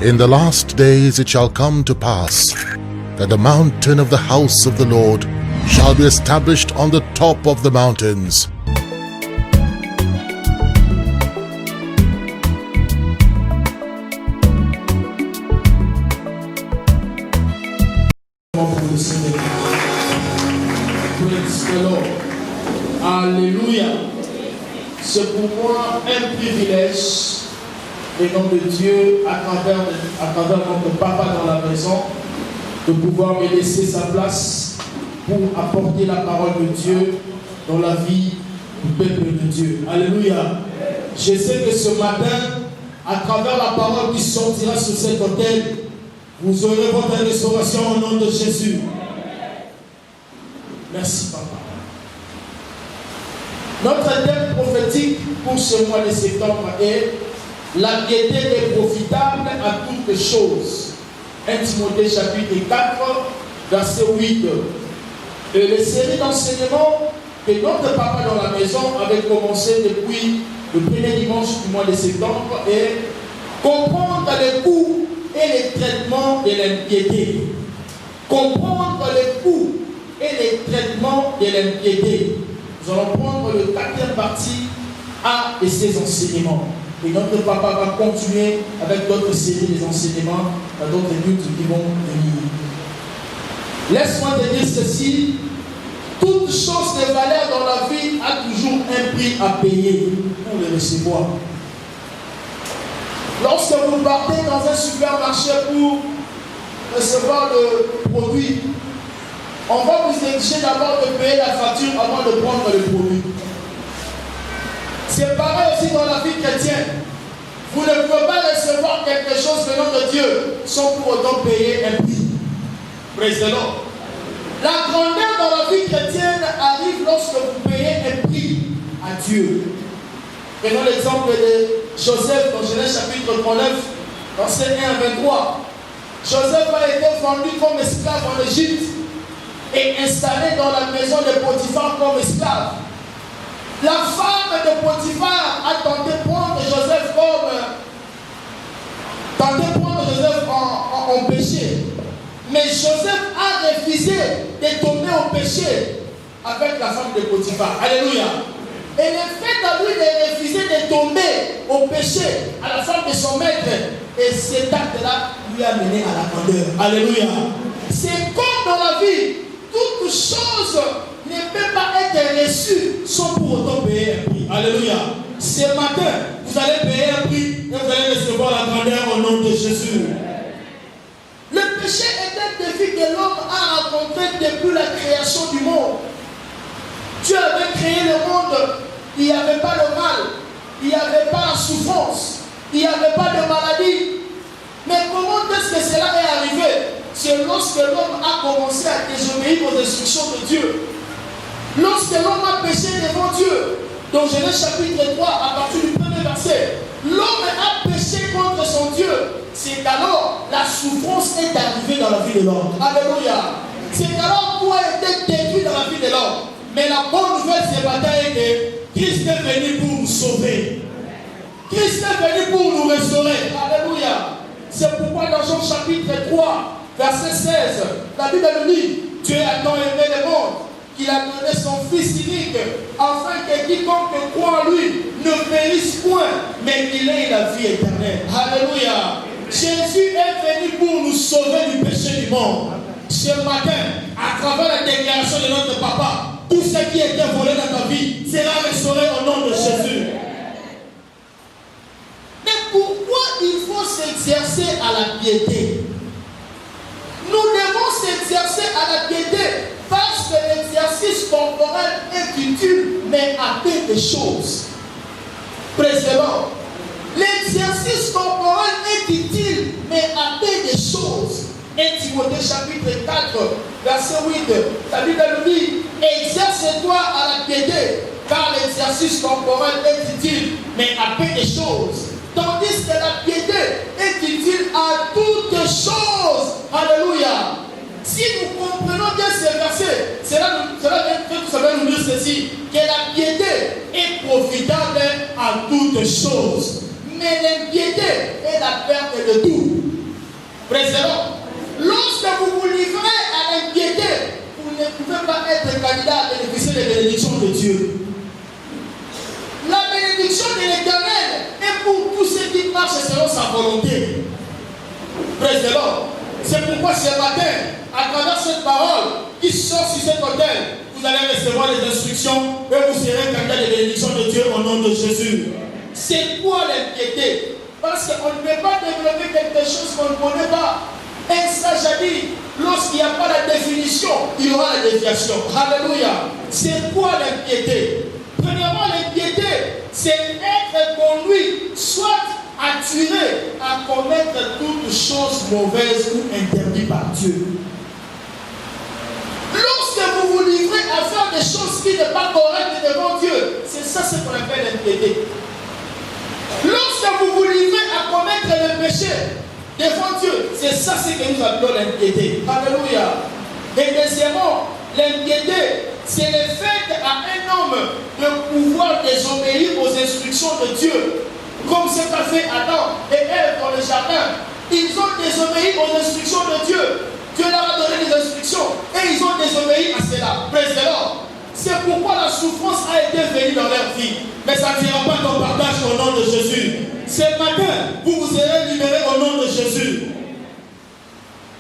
In the last days it shall come to pass that the mountain of the house of the Lord shall be established on the top of the mountains. Praise the Lord. Alléluia. C'est pour moi un privilège, au nom de Dieu, à travers notre papa dans la maison, de pouvoir me laisser sa place pour apporter la parole de Dieu dans la vie du peuple de Dieu. Alléluia. Je sais que ce matin, à travers la parole qui sortira sur cet autel, vous aurez votre restauration au nom de Jésus. Merci, papa. Notre thème prophétique pour ce mois de septembre est la piété est profitable à toutes choses. 1 Timothée chapitre 4, verset 8. Et les séries d'enseignements que notre papa dans la maison avait commencé depuis le premier dimanche du mois de septembre est comprendre les coûts et les traitements de l'impiété. Comprendre les coûts et les traitements de l'impiété. Nous allons prendre le 4e partie A de ces enseignements. Et notre papa va continuer avec d'autres séries des enseignements dans d'autres buts qui vont venir. Laisse-moi te dire ceci. Toute chose de valeur dans la vie a toujours un prix à payer pour le recevoir. Lorsque vous partez dans un supermarché pour recevoir le produit, on va vous exiger d'abord de payer la facture avant de prendre le produit. C'est pareil aussi dans la vie chrétienne. Vous ne pouvez pas recevoir quelque chose venant de Dieu sans pour autant payer un prix. Praise the Lord. La grandeur dans la vie chrétienne arrive lorsque vous payez un prix à Dieu. Prenons l'exemple de Joseph dans Genèse chapitre 39, verset 1 à 23. Joseph a été vendu comme esclave en Égypte et installé dans la maison de Potiphar comme esclave. La femme de Potiphar a tenté de prendre Joseph en péché. Mais Joseph a refusé de tomber au péché avec la femme de Potiphar. Alléluia. Et le fait à lui de refuser de tomber au péché à la femme de son maître, et cet acte-là lui a mené à la grandeur. Alléluia. C'est comme dans la vie, toute chose ne peut pas être reçue sans pour autant payer un prix. Alléluia. Ce matin, vous allez payer un prix et vous allez recevoir la grandeur au nom de Jésus. Le péché est un défi que l'homme a rencontré depuis la création du monde. Dieu avait créé le monde, il n'y avait pas le mal, il n'y avait pas la souffrance, il n'y avait pas de maladie. Mais comment est-ce que cela est arrivé? C'est lorsque l'homme a commencé à désobéir aux instructions de Dieu. Lorsque l'homme a péché devant Dieu, dans Genèse chapitre 3, à partir du premier verset, l'homme a péché contre son Dieu. C'est alors la souffrance est arrivée dans la vie de l'homme. Alléluia. C'est alors tout a été détruit dans la vie de l'homme. Mais la bonne nouvelle ce matin est que Christ est venu pour nous sauver. Christ est venu pour nous restaurer. Alléluia. C'est pourquoi dans Jean chapitre 3, verset 16, la Bible nous dit, Dieu a tant aimé le monde qu'il a donné son Fils unique, afin que quiconque croit en lui ne périsse point, mais qu'il ait la vie éternelle. Alléluia. Jésus est venu pour nous sauver du péché du monde. Ce matin, à travers la déclaration de notre papa, tout ce qui était volé dans ta vie sera restauré au nom de Jésus. Mais pourquoi il faut s'exercer à la piété? Nous devons s'exercer à la piété parce que l'exercice corporel est utile, mais à peu de choses. Précédemment, l'exercice corporel est utile, mais à peu de choses. 1 Timothée chapitre 4, verset 8, la Bible nous dit, exerce-toi à la piété, car l'exercice corporel est utile, mais à peu de choses. Tandis que la piété est utile à toutes choses. Alléluia. Si nous comprenons bien ces versets, cela vient tout simplement nous dire ceci, que la piété est profitable à toutes choses. Mais l'impiété est la perte de tout. Président, lorsque vous vous livrez à l'impiété, vous ne pouvez pas être candidat à bénéficier des bénédictions de Dieu. La bénédiction de l'Éternel est pour tous ceux qui marchent selon sa volonté. Président, c'est pourquoi ce matin, à travers cette parole qui sort sur cet autel, vous allez recevoir les instructions et vous serez candidat des bénédictions de Dieu au nom de Jésus. C'est quoi l'impiété? Parce qu'on ne peut pas développer quelque chose qu'on ne connaît pas. Un sage a dit, lorsqu'il n'y a pas la définition, il y aura la déviation. Alléluia. C'est quoi l'impiété? Premièrement, l'impiété, c'est être conduit, soit attiré à commettre toute chose mauvaise ou interdite par Dieu. Lorsque vous vous livrez à faire des choses qui ne sont pas correctes devant Dieu, c'est ça ce qu'on appelle l'impiété. Lorsque vous vous livrez à commettre le péché devant Dieu, c'est ça ce que nous appelons l'impiété. Alléluia. Et deuxièmement, l'impiété, c'est le fait à un homme de pouvoir désobéir aux instructions de Dieu, comme ce qu'a fait Adam et Ève dans le jardin. Ils ont désobéi aux instructions de Dieu. Dieu leur a donné des instructions et ils ont désobéi à cela. Praise the Lord. C'est pourquoi la souffrance a été venue dans leur vie. Mais ça ne viendra pas qu'on partage au nom de Jésus. Ce matin, vous vous serez libérés au nom de Jésus.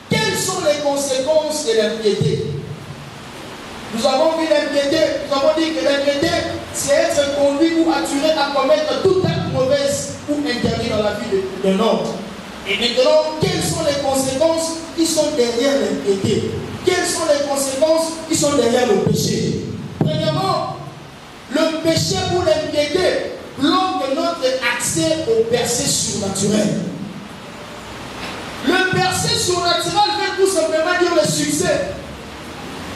Quelles sont les conséquences de l'impiété? Nous avons vu l'impiété, nous avons dit que l'impiété, c'est être conduit ou attiré à commettre toute acte mauvaise ou interdit dans la vie d'un homme. Et maintenant, quelles sont les conséquences qui sont derrière l'impiété? Quelles sont les conséquences qui sont derrière le péché? Premièrement, le péché ou l'impiété bloque notre accès au percé surnaturel. Le percé surnaturel veut tout simplement dire le succès.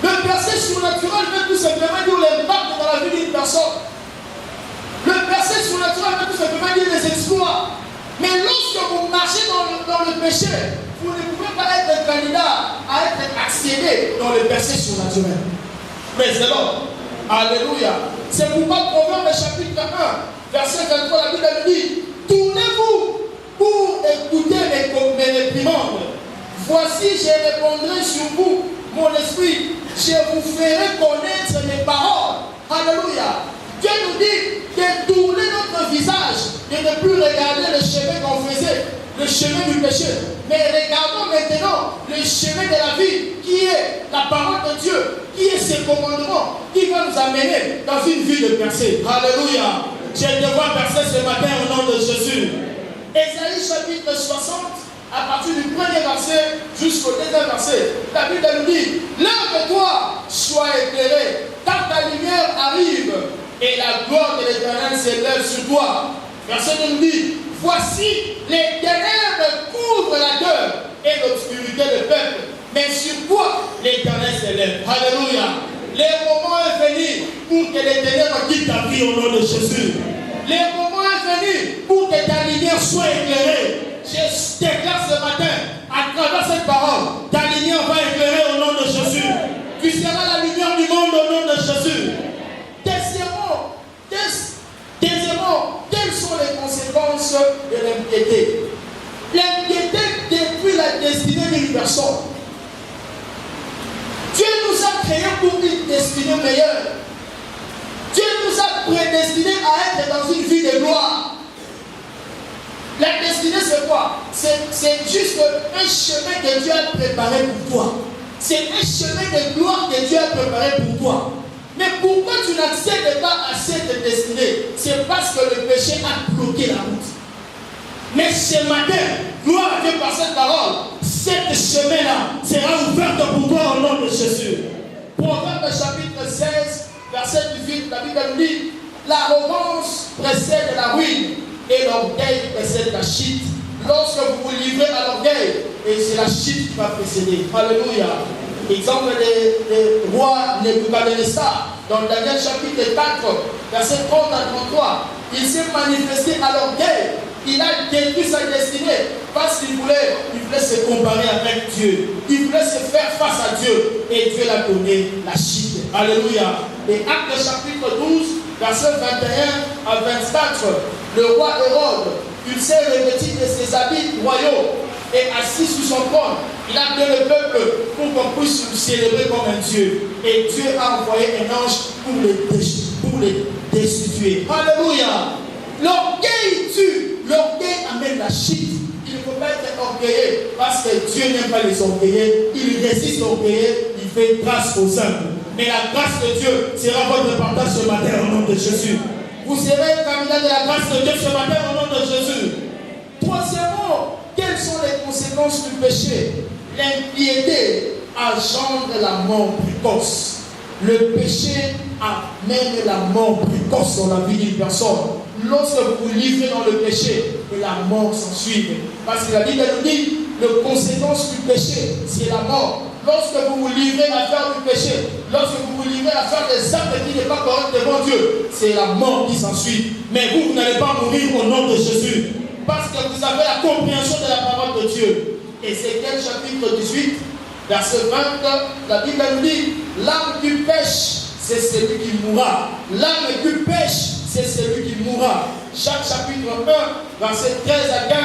Le percé surnaturel veut tout simplement dire l'impact dans la vie d'une personne. Le percé surnaturel veut tout simplement dire les exploits. Mais lorsque vous marchez dans le péché, vous ne pouvez pas être candidat à être accédé dans le percé surnaturel. Mais c'est l'homme. Alléluia. C'est pourquoi Proverbe chapitre 1, verset 23, la Bible nous dit: tournez-vous pour écouter mes réprimandes. Voici, je répondrai sur vous, mon esprit. Je vous ferai connaître mes paroles. Alléluia. Dieu nous dit de tourner notre visage, de ne plus regarder le chemin qu'on faisait, le chemin du péché. Mais regardons maintenant le chemin de la vie, qui est la parole de Dieu, qui est ses commandements, qui va nous amener dans une vie de percée. Alléluia. Je te vois percer ce matin au nom de Jésus. Ésaïe chapitre 60, à partir du premier verset jusqu'au deuxième verset, la Bible nous dit: lève-toi, sois éclairé, car ta lumière arrive, et la gloire de l'Éternel s'élève sur toi. Verset nous dit: voici, les ténèbres couvrent la terre et l'obscurité du peuple, mais sur toi l'Éternel s'élève. Alléluia. Le moment est venu pour que les ténèbres quittent ta vie au nom de Jésus. Le moment est venu pour que ta lumière soit éclairée. Je déclare ce matin, à travers cette parole, ta lumière va éclairer au nom de Jésus. Tu seras la lumière du monde au nom de Jésus. Deuxièmement, quelles sont les conséquences de l'impiété? L'impiété détruit la destinée d'une personne. Dieu nous a créés pour une destinée meilleure. Dieu nous a prédestinés à être dans une vie de gloire. La destinée, c'est quoi? C'est juste un chemin que Dieu a préparé pour toi. C'est un chemin de gloire que Dieu a préparé pour toi. Mais pourquoi tu n'accèdes pas à cette destinée? C'est parce que le péché a bloqué la route. Mais ce matin, gloire à Dieu par cette parole, cette chemin-là sera ouverte pour toi au nom de Jésus. Proverbe chapitre 16, verset 18, la Bible nous dit: l'arrogance précède la ruine et l'orgueil précède la chute. Lorsque vous vous livrez à l'orgueil, et c'est la chute qui va précéder. Alléluia. Exemple des rois Nebuchadnezzar, dans Daniel chapitre 4, verset 30 à 33, il s'est manifesté à l'orgueil. Il a détruit sa destinée parce qu'il voulait se comparer avec Dieu. Il voulait se faire face à Dieu. Et Dieu l'a donné la chute. Alléluia. Et Actes chapitre 12, verset 21 à 24, le roi Hérode, il s'est revêtu de ses habits royaux est assis sur son trône. Il a appelé le peuple pour qu'on puisse le célébrer comme un Dieu. Et Dieu a envoyé un ange pour les destituer. Alléluia. L'orgueil tue. L'orgueil amène la chute. Il ne faut pas être orgueilleux parce que Dieu n'aime pas les orgueilleux. Il résiste aux orgueilleux. Il fait grâce aux humbles. Mais la grâce de Dieu sera votre partage ce matin au nom de Jésus. Vous serez candidat de la grâce de Dieu ce matin au nom de Jésus. Troisièmement, quelles sont les conséquences du péché? L'impiété engendre la mort précoce. Le péché amène la mort précoce dans la vie d'une personne. Lorsque vous vous livrez dans le péché, et la mort s'ensuit. Parce que la Bible nous dit, les conséquences du péché, c'est la mort. Lorsque vous vous livrez à faire du péché, lorsque vous vous livrez à faire des actes qui n'est pas correct devant Dieu, c'est la mort qui s'ensuit. Mais vous n'allez pas mourir au nom de Jésus. Parce que vous avez la compréhension de la parole de Dieu. Ézéchiel chapitre 18, verset 20, la Bible nous dit, l'âme qui pêche, c'est celui qui mourra. L'âme qui pêche, c'est celui qui mourra. Jacques chapitre 1, verset 13 à 15,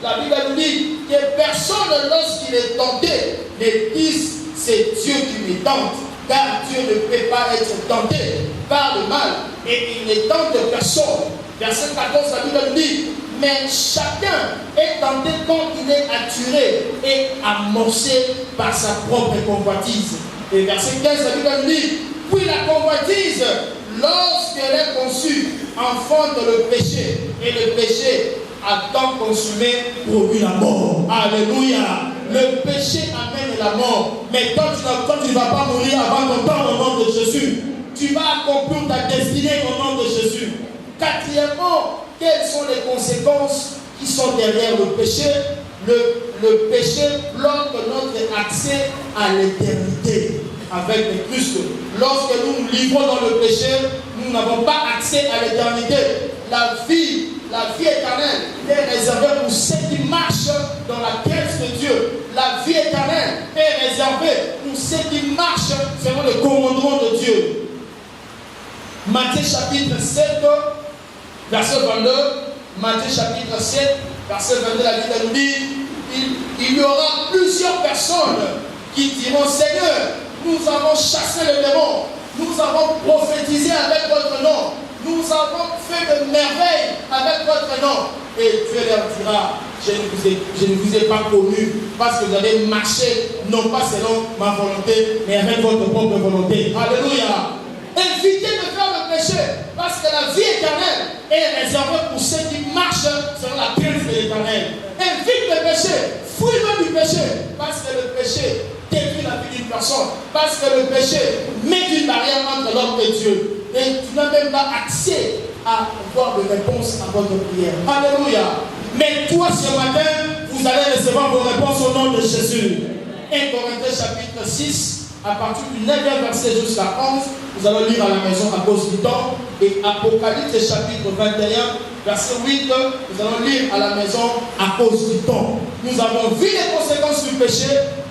la Bible nous dit que personne, lorsqu'il est tenté, ne dise c'est Dieu qui me tente, car Dieu ne peut pas être tenté par le mal, et il ne tente personne. Verset 14, la Bible nous dit, mais chacun est tenté quand il est attiré et amorcé par sa propre convoitise. Et verset 15, la Bible nous dit, puis la convoitise, lorsqu'elle est conçue, enfante le péché, et le péché a tant consumé produit la mort. Alléluia. Le péché amène la mort. Mais quand tu ne vas pas mourir avant ton temps au nom de Jésus, tu vas accomplir ta destinée au nom de Jésus. Quatrièmement, quelles sont les conséquences qui sont derrière le péché? Le péché bloque notre accès à l'éternité avec les Christ. Lorsque nous nous livrons dans le péché, nous n'avons pas accès à l'éternité. La vie éternelle est réservée pour ceux qui marchent dans la grâce de Dieu. La vie éternelle est réservée pour ceux qui marchent selon le commandement de Dieu. Matthieu chapitre 7, verset 22. Matthieu chapitre 7, verset 22, la Bible nous dit, il y aura plusieurs personnes qui diront, Seigneur, nous avons chassé le démon, nous avons prophétisé avec votre nom, nous avons fait de merveilles avec votre nom. Et Dieu leur dira, je ne vous ai pas connu parce que vous avez marché, non pas selon ma volonté, mais avec votre propre volonté. Alléluia. Évitez de faire le péché parce que la vie éternelle est réservée pour ceux qui marchent selon la crainte de l'éternel. Évite le péché, fuis-le du péché parce que le péché détruit la vie d'une personne, parce que le péché met une barrière entre l'homme et Dieu. Et tu n'as même pas accès à avoir de réponse à votre prière. Alléluia. Mais toi ce matin, vous allez recevoir vos réponses au nom de Jésus. 1 Corinthiens chapitre 6, à partir du 9e verset jusqu'à 11, nous allons lire à la maison à cause du temps. Et Apocalypse chapitre 21, verset 8, nous allons lire à la maison à cause du temps. Nous avons vu les conséquences du péché.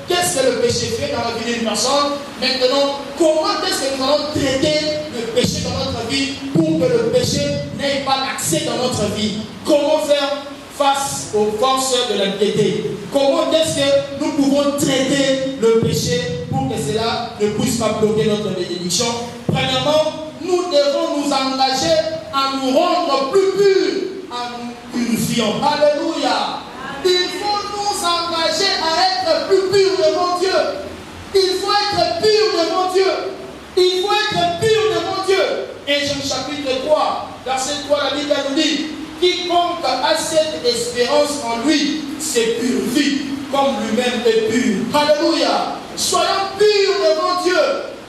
Qu'est-ce que le péché fait dans la vie d'une personne? Maintenant, comment est-ce que nous allons traiter le péché dans notre vie pour que le péché n'ait pas accès dans notre vie? Comment faire face aux forces de l'impiété? Comment est-ce que nous pouvons traiter le péché pour que cela ne puisse pas bloquer notre bénédiction? Premièrement, nous devons nous engager à nous rendre plus purs, en nous purifiant. Alléluia. Il faut nous engager à être plus purs devant Dieu. Il faut être pur devant Dieu. Il faut être pur devant Dieu. Et Jean chapitre 3, verset 3, la Bible nous dit, quiconque a cette espérance en lui se purifie comme lui-même est pur. Alléluia. Soyons purs devant Dieu.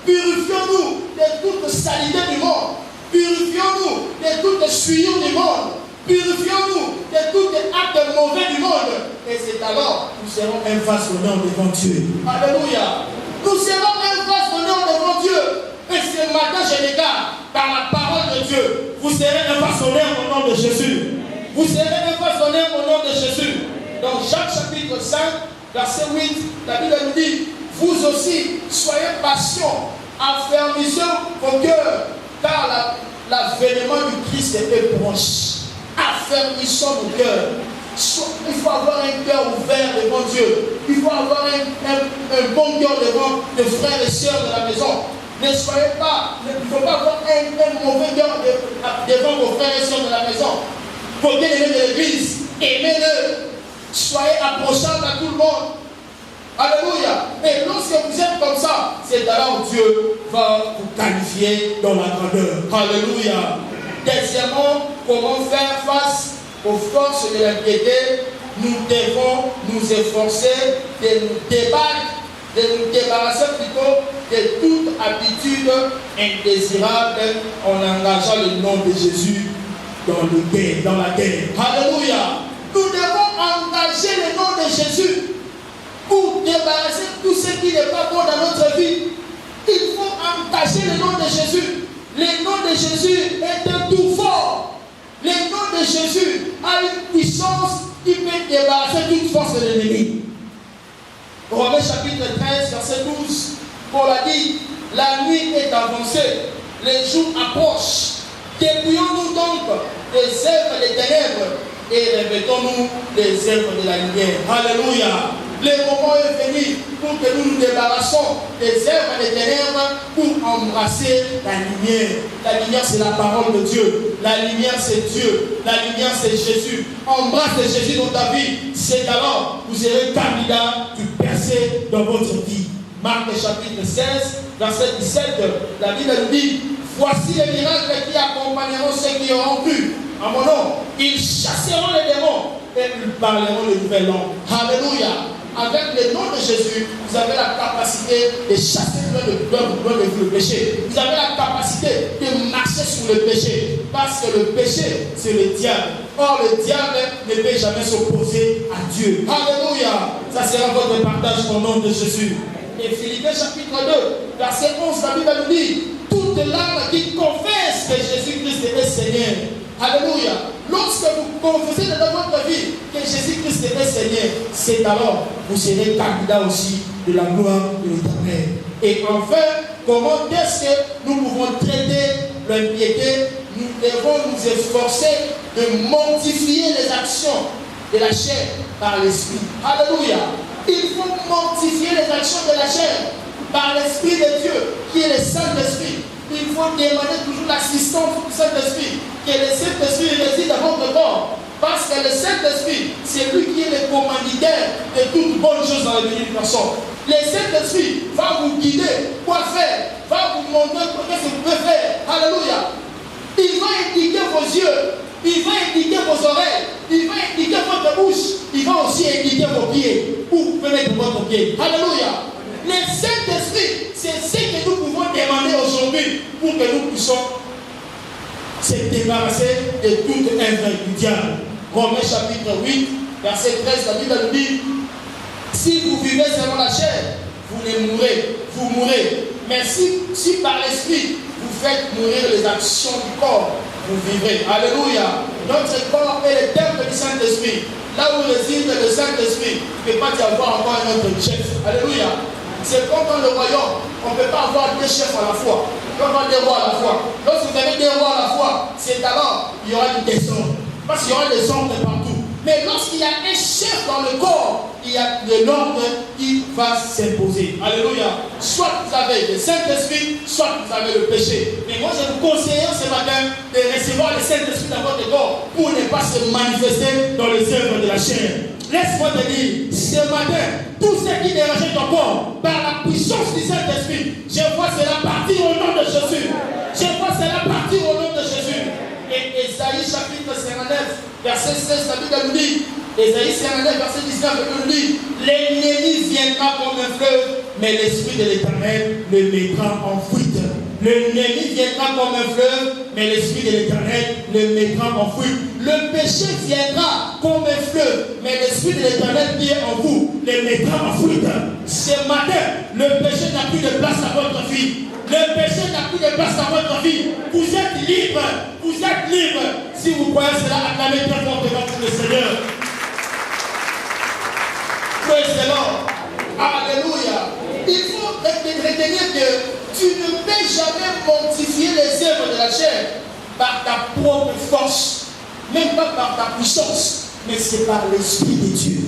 Purifions-nous de toute saleté du monde. Purifions-nous de toute souillure du monde. Purifions-nous de tout acte mauvais du monde. Et c'est alors que nous serons un vase d'honneur devant Dieu. Alléluia. Nous serons un vase d'honneur devant Dieu. Et ce matin, je regarde par la parole de Dieu. Vous serez un vase d'honneur au nom de Jésus. Vous serez un vase d'honneur au nom de Jésus. Dans Jacques chapitre 5, verset 8, la Bible nous dit, vous aussi, soyez patients, affermissez vos cœurs, car l'avènement du Christ est proche. Affermissons nos cœurs. Il faut avoir un cœur ouvert devant Dieu. Il faut avoir un bon cœur devant les frères et sœurs de la maison. Ne soyez pas, il ne faut pas avoir un mauvais cœur devant vos frères et sœurs de la maison. Vos bien-aimés de l'église, aimez-le. Soyez approchables à tout le monde. Alléluia. Et lorsque vous êtes comme ça, c'est alors Dieu va vous qualifier dans la grandeur. Alléluia. Deuxièmement, comment faire face aux forces de l'impiété? Nous devons nous efforcer de nous débattre, de nous débarrasser plutôt de toute habitude indésirable en engageant le nom de Jésus dans la guerre. Alléluia. Nous devons engager le nom de Jésus pour débarrasser tout ce qui n'est pas bon dans notre vie. Il faut engager le nom de Jésus. Le nom de Jésus est un tout fort. Le nom de Jésus a une puissance qui peut débarrasser toute force de l'ennemi. Romains chapitre 13, verset 12, Paul a dit, la nuit est avancée, les jours approchent. Dépouillons-nous donc des œuvres des ténèbres et revêtons-nous des œuvres de la lumière. Alléluia. Le moment est venu pour que nous nous débarrassons des œuvres des ténèbres pour embrasser la lumière. La lumière, c'est la parole de Dieu. La lumière, c'est Dieu. La lumière, c'est Jésus. Embrasse Jésus dans ta vie. C'est alors que vous serez candidat du percé dans votre vie. Marc chapitre 16, verset 17. La Bible nous dit, voici les miracles qui accompagneront ceux qui auront cru en mon nom. Ils chasseront les démons et ils parleront de nouvelles langues. Alléluia. Avec le nom de Jésus, vous avez la capacité de chasser le péché. Vous avez la capacité de marcher sur le péché. Parce que le péché, c'est le diable. Or, le diable ne peut jamais s'opposer à Dieu. Alléluia. Ça sera votre partage au nom de Jésus. Et Philippiens chapitre 2, verset 11, la Bible nous dit, toute l'âme qui confesse que Jésus-Christ est Seigneur. Alléluia. Lorsque vous confessez dans votre vie que Jésus-Christ est Seigneur, c'est alors que vous serez candidat aussi de la gloire de l'Éternel. Et enfin, comment est-ce que nous pouvons traiter l'impiété? Nous devons nous efforcer de mortifier les actions de la chair par l'Esprit. Alléluia. Il faut mortifier les actions de la chair par l'Esprit de Dieu, qui est le Saint-Esprit. Il faut demander toujours l'assistance du Saint-Esprit, que le Saint-Esprit réside dans votre corps. Parce que le Saint-Esprit, c'est lui qui est le commanditaire de toutes bonnes choses dans la vie d'une personne. Le Saint-Esprit va vous guider, quoi faire, va vous montrer ce que vous pouvez faire. Alléluia. Il va indiquer vos yeux, il va indiquer vos oreilles, il va indiquer votre bouche, il va aussi indiquer vos pieds, où vous pouvez mettre votre pied. Alléluia. Le Saint-Esprit, c'est ce que nous pouvons demander aujourd'hui pour que nous puissions se débarrasser de toute œuvre du diable. Romains chapitre 8, verset 13, la Bible nous dit, si vous vivez selon la chair, vous ne mourrez, vous mourrez. Mais si par l'Esprit, vous faites mourir les actions du corps, vous vivrez. Alléluia. Notre corps est le temple du Saint-Esprit. Là où réside le Saint-Esprit, il ne peut pas y avoir encore un autre chef. Alléluia. C'est comme dans le royaume, on ne peut pas avoir deux chefs à la fois. On peut avoir des rois à la fois. Lorsque vous avez des rois à la fois, c'est alors il y aura une désordre. Parce qu'il y aura des ordres partout. Mais lorsqu'il y a un chef dans le corps, il y a de l'ordre qui va s'imposer. Alléluia. Soit vous avez le Saint-Esprit, soit vous avez le péché. Mais moi, je vous conseille ce matin de recevoir le Saint-Esprit dans votre corps pour ne pas se manifester dans les œuvres de la chair. Laisse-moi te dire, ce matin, tout ce qui dérangeait ton corps, par la puissance du Saint-Esprit, je vois cela partir au nom de Jésus. Je vois cela partir au nom de Jésus. Et Ésaïe chapitre 59, verset 16, la Bible nous dit, Ésaïe 59, verset 19, la Bible nous dit, l'ennemi viendra comme un fleuve, mais l'Esprit de l'Éternel le mettra en fuite. L'ennemi viendra comme un fleuve, mais l'Esprit de l'Éternel le mettra en fuite. Le péché viendra comme un fleuve, mais l'Esprit de l'Éternel qui est en vous le mettra en fuite. Ce matin, le péché n'a plus de place dans votre vie. Le péché n'a plus de place dans votre vie. Vous êtes libre. Vous êtes libre. Si vous croyez cela, acclamez très fort devant le Seigneur. Praise the Lord. Alléluia. Il faut retenir que tu ne peux jamais mortifier les œuvres de la chair par ta propre force, même pas par ta puissance. mais c'est par l'Esprit de Dieu.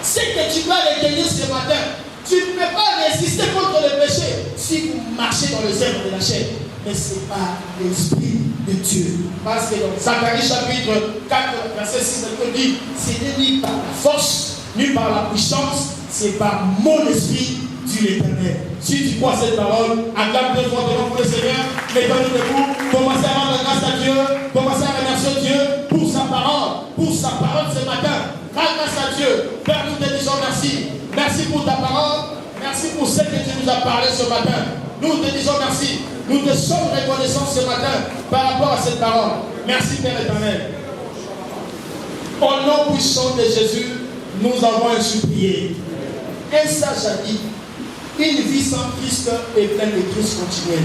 C'est que tu dois retenir ce matin. Tu ne peux pas résister contre le péché si vous marchez dans les œuvres de la chair. Mais c'est par l'Esprit de Dieu. Parce que dans Zacharie chapitre 4, verset 6, il dit, ce n'est ni par la force, ni par la puissance, c'est par mon esprit, dit l'Éternel. Si tu crois cette parole, acclame deux fois devant pour le Seigneur, mettons-nous debout, commencez à rendre grâce à Dieu, commencez à remercier Dieu pour sa parole ce matin. Rends grâce à Dieu. Père, nous te disons merci. Merci pour ta parole. Merci pour ce que tu nous as parlé ce matin. Nous te disons merci. Nous te sommes reconnaissants ce matin par rapport à cette parole. Merci Père éternel. Au nom puissant de Jésus, nous avons ainsi prié. Un sage a dit, une vie sans Christ est pleine de Christ continuel.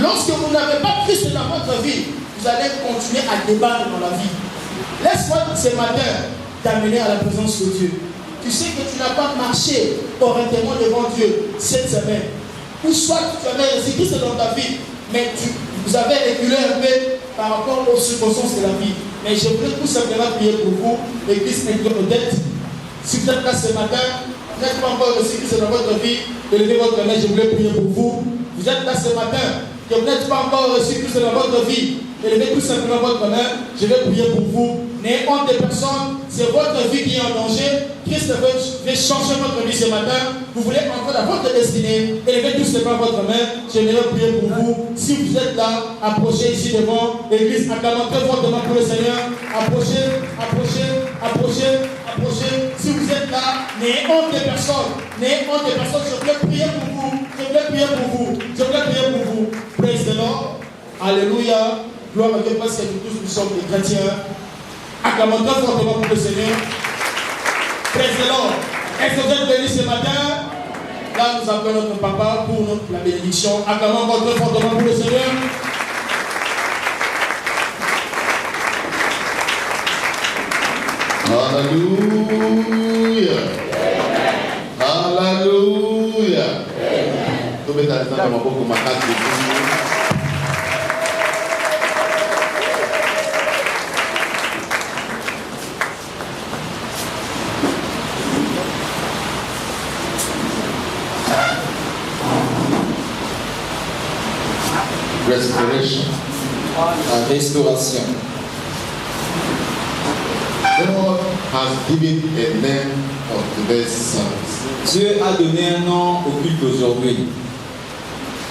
Lorsque vous n'avez pas Christ dans votre vie, vous allez continuer à débattre dans la vie. Laisse-moi ce matin t'amener à la présence de Dieu. Tu sais que tu n'as pas marché correctement devant Dieu cette semaine. Ou soit tu avais reçu Christ dans ta vie, mais vous avez reculé un peu par rapport aux circonstances de la vie. Mais je voulais tout simplement prier pour vous, l'église peut-être. Si vous êtes là ce matin, vous n'êtes pas encore reçu Christ dans votre vie, élevez votre main, je voulais prier pour vous. Vous êtes là ce matin, que vous n'êtes pas encore reçu Christ dans votre vie, élevez tout simplement votre main, je vais prier pour vous. N'ayez honte de personne, c'est votre vie qui est en danger. Christ veut changer votre vie ce matin. Vous voulez entrer dans votre destinée. Élevez tout simplement votre main. J'aimerais prier pour vous. Si vous êtes là, approchez ici devant l'église. Acclamons très fortement pour le Seigneur. Approchez, approchez, approchez, approchez. Si vous êtes là, n'ayez honte de personne. N'ayez honte de personne. Je voulais prier pour vous. Je voulais prier pour vous. Je voulais prier pour vous. Praise the Lord. Alléluia. Gloire à Dieu parce que nous tous nous sommes des chrétiens. Acclamons très fortement pour le Seigneur. Praise the Lord. Est-ce que vous êtes bénis ce matin? Là, nous appelons notre papa pour la bénédiction. Acclamons très fortement pour le Seigneur. Alléluia. Alléluia. Tout le monde restoration. La restauration. God has given a name of today's service. Dieu a donné un nom au culte d'aujourd'hui.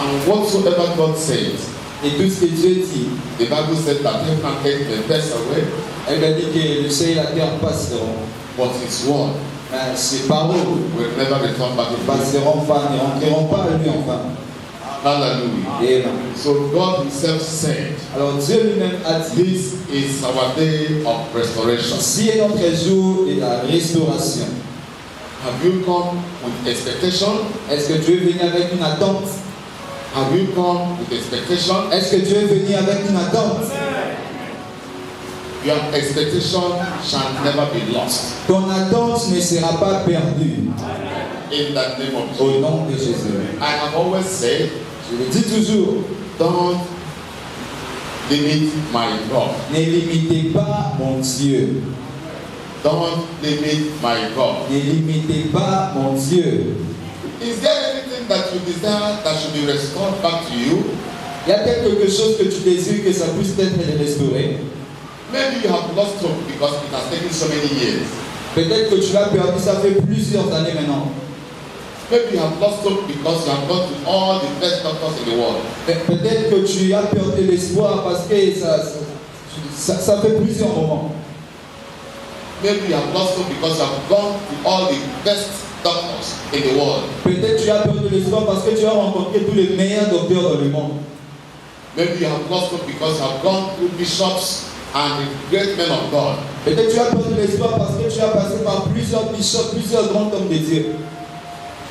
And whatsoever God says, Et tout ce que Dieu dit, the Bible said that heaven and earth may pass away, elle a dit que le ciel et la terre passeront. but His word Mais ses paroles will never return back ne to Him. passeront pas, ne rentreront pas à lui enfin. Hallelujah. Amen. So God Himself said, Alors Dieu lui-même a dit, this is our day of restoration. si est notre jour de la restauration. Have you come with expectation? Est-ce que Dieu est venu avec une attente? Have you come with expectation? Est-ce que Dieu est venu avec une attente? Your expectation shall never be lost. Ton attente ne sera pas perdue. In the name of Au Jesus. nom de Jésus. I have always said, Je le dis toujours, don't limit my God. ne limitez pas mon Dieu. Don't limit my God. Ne limitez pas mon Dieu. Is there anything that you desire that should be restored back to you? Il y a quelque chose que tu désires que ça puisse être restauré. Maybe you have lost hope because it has taken so many years. Peut-être que tu l'as perdu, ça fait plusieurs années maintenant. Maybe you have lost hope because you have gone to all the best doctors in the world. Peut-être que tu as perdu l'espoir parce que ça fait plusieurs moments. Maybe you have lost hope because you have gone to all the best doctors in the world. Peut-être tu as perdu l'espoir parce que tu as rencontré tous les meilleurs docteurs dans le monde. Maybe you have lost hope because you have gone through bishops and the great men of God. Peut-être tu as perdu l'espoir parce que tu as passé par plusieurs bishops, plusieurs grands hommes de Dieu.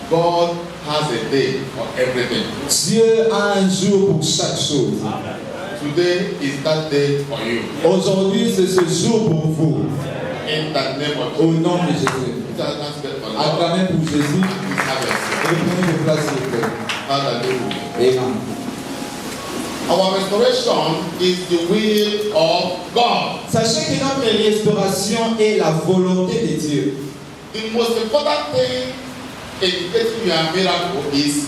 God has a day for everything. Dieu a un jour pour chaque chose. Today is that day for you. Aujourd'hui, c'est ce jour pour vous. In the name of Au Jesus. nom de Jésus. Acclamez pour Jésus. Et prenez vos places, s'il vous plaît. Hallelujah. Amen. Our restoration is the will of God. Sachez que notre restauration est la volonté de Dieu. The most important thing in getting your miracle is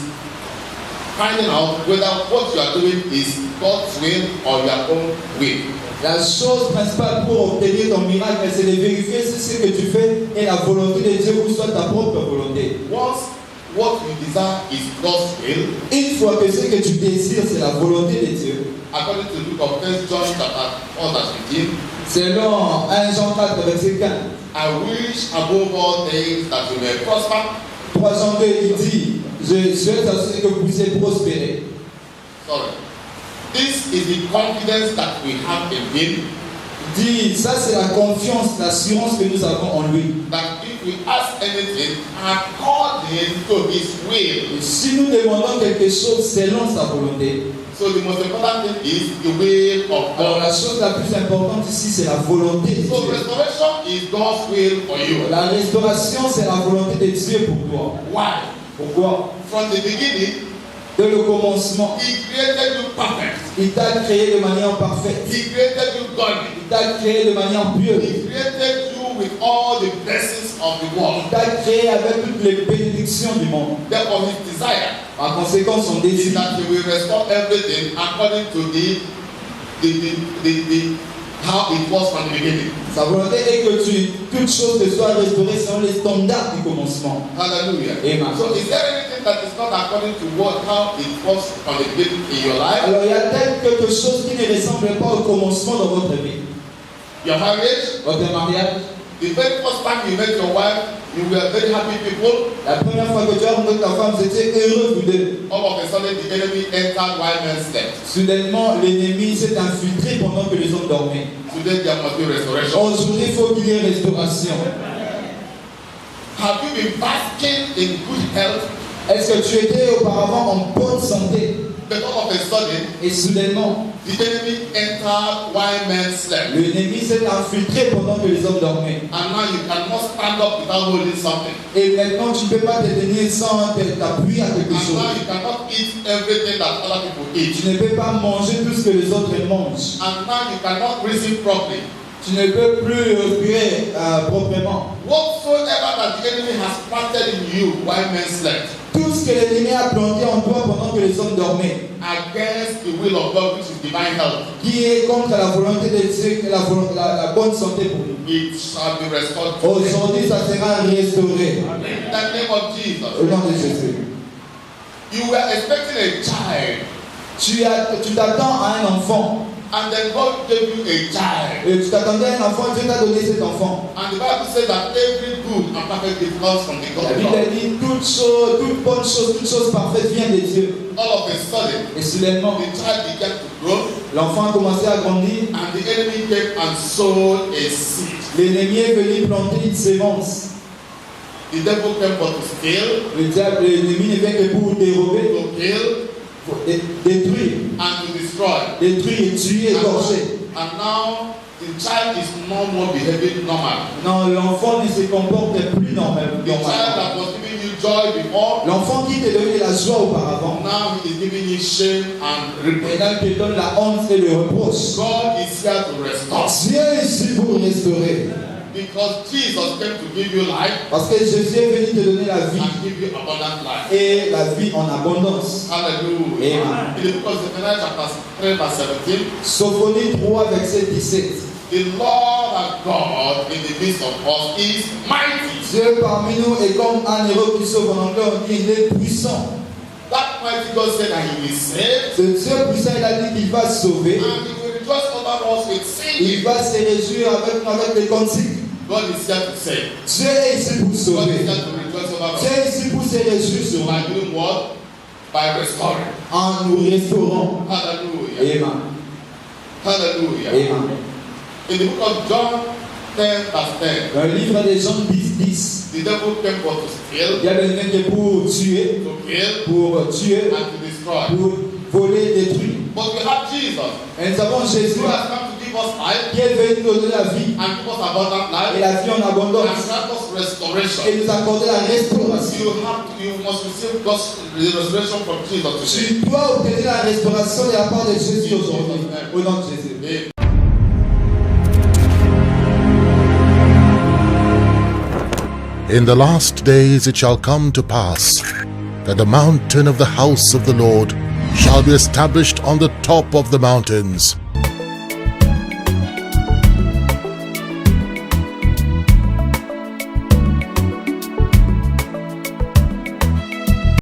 finding out whether what you are doing is God's will or your own will. La chose principale pour obtenir ton miracle, c'est de vérifier si ce que tu fais est la volonté de Dieu ou soit ta propre volonté. Once what you desire is God's will, Une fois que ce que tu désires, c'est la volonté de Dieu. according to the book of 1 John chapter 4 verse 15, Selon 1 Jean 4, verset 15, I wish above all things that you may prosper. 3 Jean 2, il dit, je souhaite à ce que vous puissiez prospérer. Sorry. This is the confidence that we have in Him, Il dit, ça c'est la confiance, l'assurance que nous avons en lui. that if we ask anything according to His will, Et si nous demandons quelque chose selon sa volonté, so the most important thing is the will of alors God. la chose la plus importante ici, c'est la volonté de So Dieu. restoration is God's will for you. La restauration, c'est la volonté de Dieu pour toi. Why? Pourquoi? From the beginning, Dès le commencement, He created you perfect. il t'a créé de manière parfaite. He created you godly. Il t'a créé de manière pieuse. He created you with all the blessings of the world. Il t'a créé avec toutes les bénédictions du monde. Therefore, His desire Par conséquent, son is désir, that He will restore everything according to how it was from the beginning. sa volonté est que toute chose te soit restaurée selon les standards du commencement. Hallelujah. Amen. So, is there anything that is not according to how it was from the beginning in your life? Alors, il y a peut-être quelque chose qui ne ressemble pas au commencement dans votre vie. Your marriage, Votre mariage, the very first time you met your wife, you were very happy people. la première fois que tu as rencontré ta femme, vous étiez heureux vous deux. All of a sudden, the enemy entered while men slept. Soudainement, l'ennemi s'est infiltré pendant que les hommes dormaient. Today, there must be restoration. Aujourd'hui, il faut qu'il y ait restauration. Have you been basking in good health? Est-ce que tu étais auparavant en bonne santé But all of a sudden, et soudainement, the enemy entered while men slept. l'ennemi s'est infiltré pendant que les hommes dormaient. And now you cannot stand up without holding something. Et maintenant, tu ne peux pas te tenir sans t'appuyer à quelque And now chose. you cannot eat everything that other people eat. Tu ne peux pas manger tout ce que les autres mangent. And now you cannot reason properly. Tu ne peux plus respirer proprement. Whatsoever that the enemy has planted in you while men slept, Tout ce que l'ennemi a planté en toi pendant que les hommes dormaient, against the will of God, which is divine health, qui est contre la volonté de Dieu, la bonne santé pour nous. it shall be restored today. Aujourd'hui, ça sera restauré. In the name of Au Jesus. nom de Jésus. You were expecting a child, Tu t'attends à un enfant. and then God gave you a child. Et tu t'attendais à un enfant, Dieu t'a donné cet enfant. And the Bible says that every good and perfect gift comes from the God La of Bible God. dit toute bonne chose, toute chose parfaite vient de Dieu. All of a sudden, Et soudainement, the child began to grow, l'enfant a commencé à grandir. and the enemy came and sowed a seed. L'ennemi est venu planter une sémence. The devil came for to steal, L'ennemi ne vient que pour dérober, to kill, pour détruire, and to destroy. et tuer, égorger. And now the child is no more behaving normal. Non, l'enfant ne se comporte plus normalement. The child that was giving you joy before, L'enfant qui te donnait la joie auparavant, now he is giving you shame and reproach. maintenant il te donne la honte et le reproche. God is here to restore. Dieu est ici pour restaurer. Because Jesus came to give you life Parce que Jésus est venu te donner la vie and give you abundant life. et la vie en abondance. Hallelujah. Amen. In the book of Zephaniah chapter 3 verse 17, Sophonie 3, verset 17. the Lord our God in the midst of us is mighty. Dieu parmi nous est comme un héros qui sauve. En anglais, on dit il est puissant. That mighty God said that he will save, Ce Dieu puissant, il a dit qu'il va sauver. and he will rejoice over us with Il singing. va se réjouir avec les cantiques. God is here to save. Dieu est ici pour God is sauver. here to rejoice over Dieu us. est ici pour se réjouir sur By nous. doing what? By restoring. En nous restaurant. Hallelujah. Amen. Hallelujah. Amen. In the book of John 10 verse 10, Dans le livre des Jean 10, 10, the devil came for to steal, il y a des gens qui pour tuer, to kill, pour tuer, and to destroy. pour voler, détruire. But we have Jesus, Et nous avons Jésus who has come to give us life qui est venu nous donner la vie and give us abundant et life la vie en and abondance grant us restoration. et nous accorder la restauration. You must receive God's restoration from Jesus today. Tu dois obtenir la restauration de la part de Jésus aujourd'hui. Au nom de Jésus. Amen. In the last days it shall come to pass that the mountain of the house of the Lord shall be established on the top of the mountains,